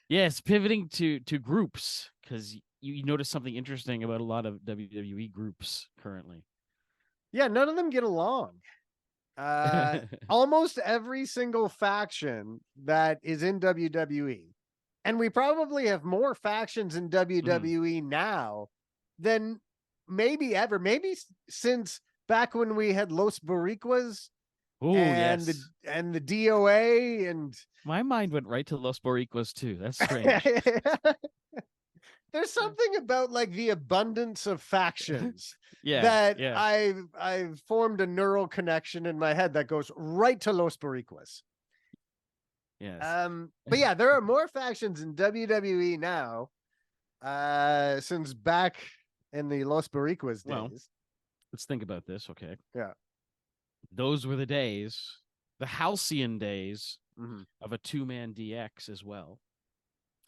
Yes, pivoting to groups because you notice something interesting about a lot of WWE groups currently. Yeah, none of them get along. Almost every single faction that is in WWE, and we probably have more factions in Mhm. WWE now than maybe ever. Maybe since back when we had Los Boricuas Oh yes, and the DOA and my mind went right to Los Boricuas too. That's strange. there's something about like the abundance of factions Yeah, that yeah, I've formed a neural connection in my head that goes right to Los Boricuas. yes. But yeah, there are more factions in WWE now, since back in the Los Boricuas Well, days. let's think about this. Okay, Yeah. those were the days, the halcyon days Mm-hmm. of a two-man DX as well.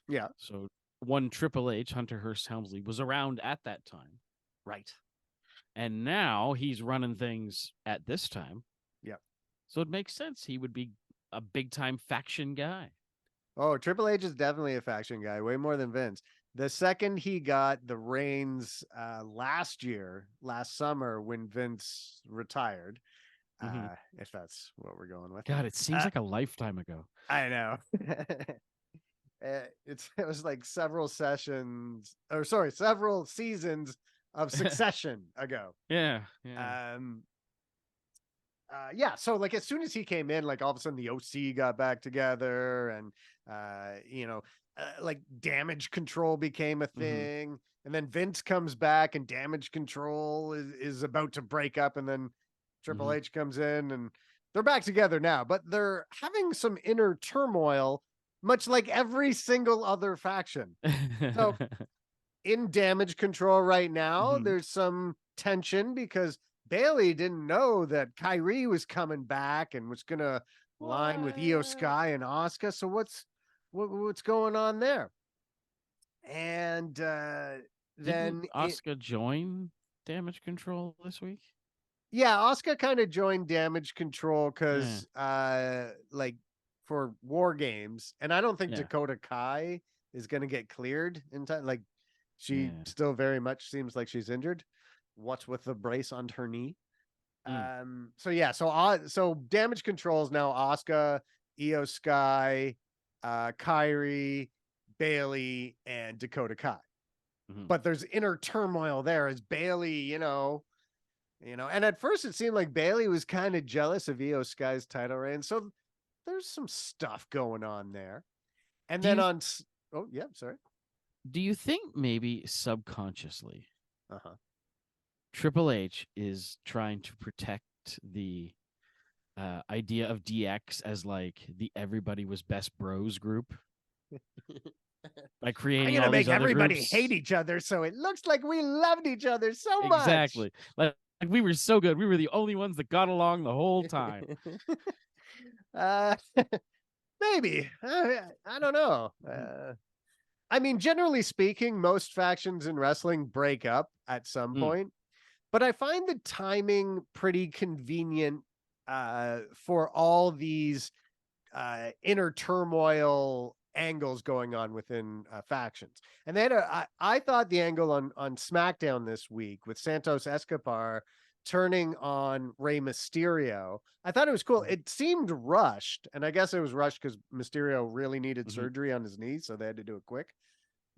Yeah. So one Triple H, Hunter Hearst Helmsley, was around at that time, Right. and now he's running things at this time. Yeah. So it makes sense he would be a big-time faction guy. Oh, Triple H is definitely a faction guy, way more than Vince. The second he got the reins last summer, when Vince retired, Mm-hmm. if that's what we're going with. God, it seems Uh, like a lifetime ago. I know. It was like several seasons of Succession ago. Yeah, yeah. Um, yeah, so like as soon as he came in, like all of a sudden the OC got back together, and like Damage Control became a Mm-hmm. thing, and then Vince comes back, and Damage Control is about to break up, and then Triple Mm-hmm. H comes in, and they're back together now, but they're having some inner turmoil, much like every single other faction. So in Damage Control right now, Mm-hmm. there's some tension because Bailey didn't know that Kyrie was coming back and was gonna line with Io What? Sky and Asuka. So what's going on there? And Didn't then Asuka join Damage Control this week? yeah, Asuka kind of joined Damage Control Yeah, because like for War Games, and I don't think yeah, Dakota Kai is gonna get cleared in time. Like she yeah. still very much seems like she's injured. What's with the brace on her knee? Mm. So yeah, so Damage Control is now Asuka, Io Sky, Kyrie, Bailey, and Dakota Kai. Mm-hmm. But there's inner turmoil there as Bailey, and at first it seemed like Bailey was kind of jealous of Io Sky's title reign. So there's some stuff going on there. And Do then you oh yeah, sorry. do you think maybe subconsciously Uh-huh. Triple H is trying to protect the idea of DX as like the everybody was best bros group by I'm creating gonna all these make other everybody hate groups? each other so it looks like we loved each other so much. Exactly. Like we were so good. We were the only ones that got along the whole time. uh, maybe I don't know. I mean, generally speaking, most factions in wrestling break up at some Mm. point, but I find the timing pretty convenient for all these inner turmoil angles going on within factions. And then I thought the angle on SmackDown this week with Santos Escobar turning on Rey Mysterio, I thought it was cool. It seemed rushed, and I guess it was rushed because Mysterio really needed Mm-hmm. surgery on his knee, so they had to do it quick.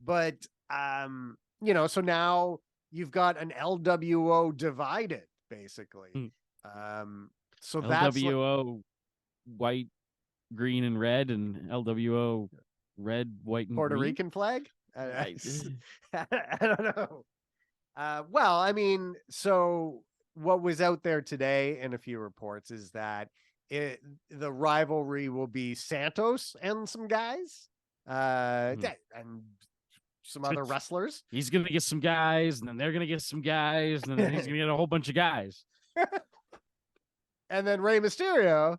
But so now you've got an LWO divided, basically. Mm. So that's like LWO white, green, and red, and LWO red, white, and Puerto green. Rican flag. I, I don't know. Well, I mean, so what was out there today in a few reports is that the rivalry will be Santos and some guys, Mhm. and some other wrestlers, He's gonna get some guys, and then they're gonna get some guys, and then he's gonna get a whole bunch of guys and then Rey Mysterio,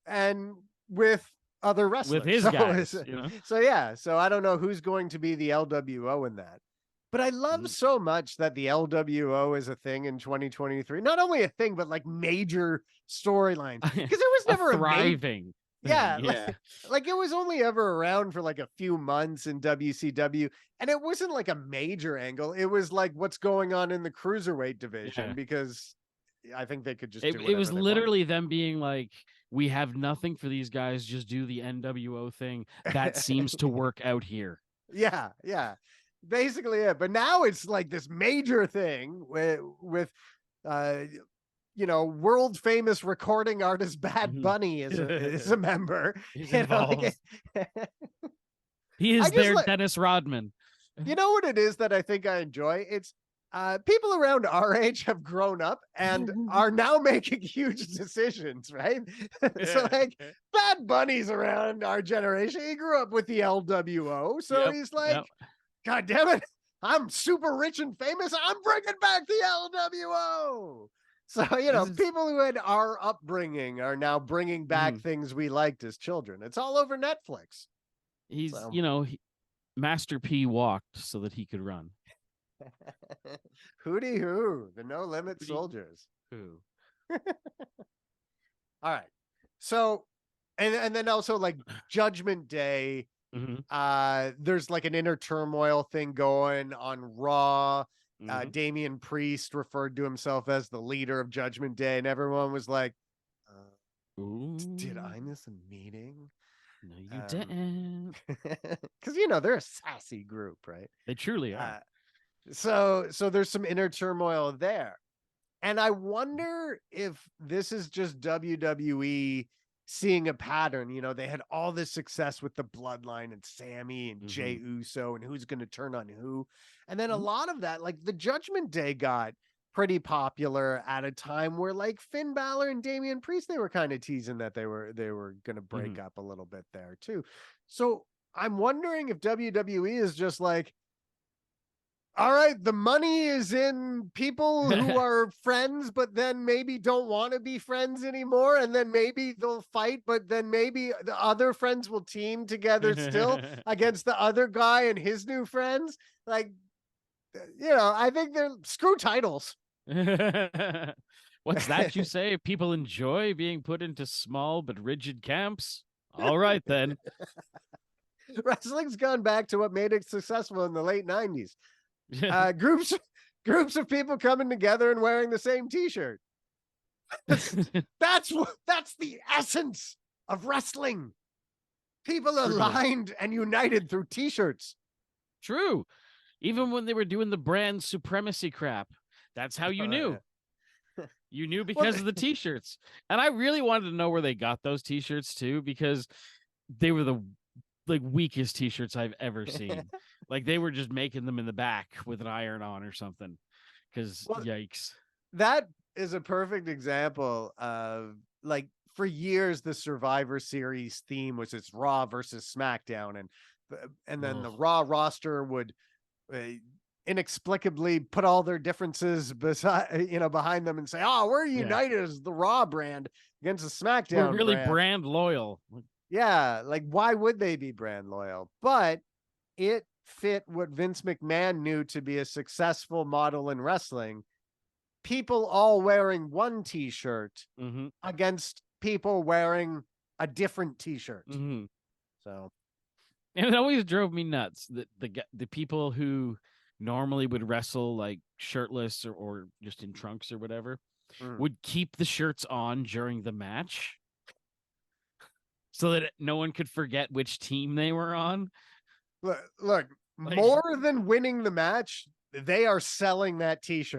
and with other with wrestlers. his guys. You know. So yeah, so I don't know who's going to be the LWO in that. But I love Mhm. so much that the LWO is a thing in 2023. Not only a thing, but like major storylines. Because there was A never thriving. Yeah, Yeah. like it was only ever around for like a few months in WCW, and it wasn't like a major angle. It was like what's going on in the cruiserweight division Yeah. because I think they could just It do it was whatever they want. literally them being like, we have nothing for these guys, just do the NWO thing. That seems to work out here. Yeah, yeah. Basically it. But now it's like this major thing with uh world famous recording artist Bad Mhm. Bunny is a member. He's You know, involved. like, He I is just their like Dennis Rodman. you know what it is that I think I enjoy? It's people around our age have grown up and are now making huge decisions, right? So like Bad Bunny's around our generation. He grew up with the LWO. So Yep. he's like, Yep. God damn it. I'm super rich and famous. I'm bringing back the LWO. So, This is people who had our upbringing are now bringing back mhm. things we liked as children. It's all over Netflix. He's, So, Master P walked so that he could run. hooty hoo, the no limit Hooty soldiers. hoo. All right. So, and then also like Judgment Day, Mhm. there's like an inner turmoil thing going on Raw. Mhm. Damian Priest referred to himself as the leader of Judgment Day, and everyone was like, "Did Ooh. I miss a meeting?" No, you didn't. Because they're a sassy group, right? They truly Uh, are. so there's some inner turmoil there. And I wonder if this is just WWE seeing a pattern. They had all this success with the Bloodline and Sammy and Jay Mhm. Uso and who's going to turn on who. And then a Mhm. lot of that, like the Judgment Day got pretty popular at a time where like Finn Balor and Damian Priest, they were kind of teasing that they were going to break Mhm. up a little bit there too. So I'm wondering if WWE is just like, all right, the money is in people who are friends, but then maybe don't want to be friends anymore. And then maybe they'll fight, but then maybe the other friends will team together still against the other guy and his new friends. Like, I think they're screw titles. What's that you say? People enjoy being put into small but rigid camps? All right, then. Wrestling's gone back to what made it successful in the late 90s. Groups of people coming together and wearing the same t-shirt. That's that's the essence of wrestling. People aligned and united through t-shirts. True. Even when they were doing the brand supremacy crap, that's how you knew. You knew because of the t-shirts. And I really wanted to know where they got those t-shirts too, because they were the like weakest t-shirts I've ever seen. Like they were just making them in the back with an iron on or something. Because yikes. That is a perfect example of like for years the Survivor Series theme was it's Raw versus SmackDown, and then the Raw roster would uh, inexplicably put all their differences behind them and say, "Oh, we're united as the Raw brand against the SmackDown We're really brand." brand loyal. Yeah, like why would they be brand loyal? But it fit what Vince McMahon knew to be a successful model in wrestling. People all wearing one t-shirt against people wearing a different t-shirt. So, and it always drove me nuts that the people who normally would wrestle like shirtless or just in trunks or whatever would keep the shirts on during the match so that no one could forget which team they were on. Look, more than winning the match, they are selling that t-shirt.